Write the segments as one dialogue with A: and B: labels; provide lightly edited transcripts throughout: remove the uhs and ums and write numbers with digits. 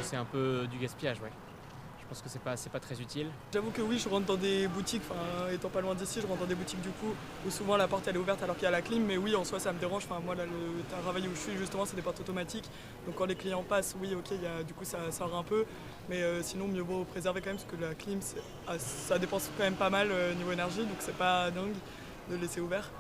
A: c'est un peu du gaspillage, ouais. Je pense que c'est pas très utile.
B: J'avoue que oui, je rentre dans des boutiques, étant pas loin d'ici, je rentre dans des boutiques du coup où souvent la porte elle est ouverte alors qu'il y a la clim, mais oui, en soi ça me dérange. Moi là, le travail où je suis justement, c'est des portes automatiques, donc quand les clients passent, oui, ok, du coup ça sort un peu, mais sinon mieux vaut préserver quand même parce que la clim, ça dépense quand même pas mal niveau énergie, donc c'est pas dingue de le laisser ouvert.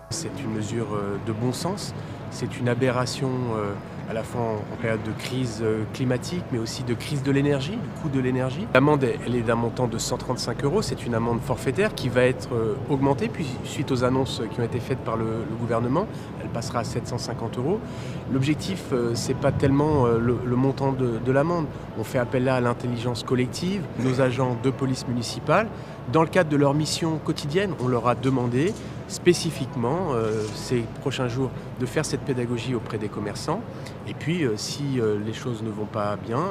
C: C'est une mesure de bon sens, c'est une aberration à la fois en période de crise climatique, mais aussi de crise de l'énergie, du coût de l'énergie. L'amende, elle est d'un montant de 135 €, c'est une amende forfaitaire qui va être augmentée, puis suite aux annonces qui ont été faites par le gouvernement, elle passera à 750 €. L'objectif, c'est pas tellement le montant de l'amende. On fait appel là à l'intelligence collective. Nos agents de police municipale, dans le cadre de leur mission quotidienne, on leur a demandé spécifiquement ces prochains jours de faire cette pédagogie auprès des commerçants et puis si les choses ne vont pas bien,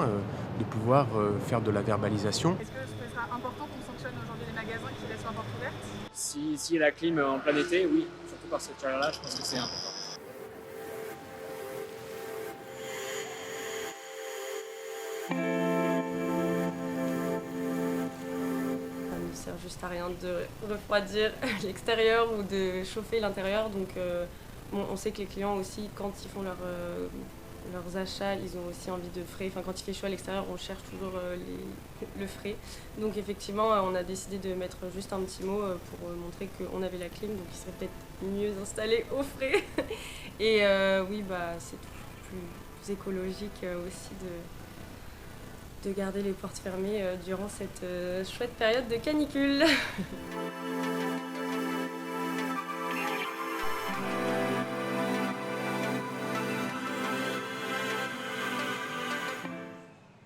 C: de pouvoir faire de la verbalisation.
D: Est-ce que ce sera important qu'on sanctionne aujourd'hui les magasins qui laissent la porte ouverte?
A: Si la clim en plein été, oui, surtout par cette chaleur-là, je pense que c'est important.
E: Ça ne sert juste à rien de refroidir l'extérieur ou de chauffer l'intérieur. Donc on sait que les clients aussi, quand ils font leurs achats, ils ont aussi envie de frais. Enfin, quand il fait chaud à l'extérieur, on cherche toujours le frais. Donc effectivement, on a décidé de mettre juste un petit mot pour montrer qu'on avait la clim, donc il serait peut-être mieux installé au frais. Et oui, c'est toujours plus écologique aussi de garder les portes fermées durant cette chouette période de canicule.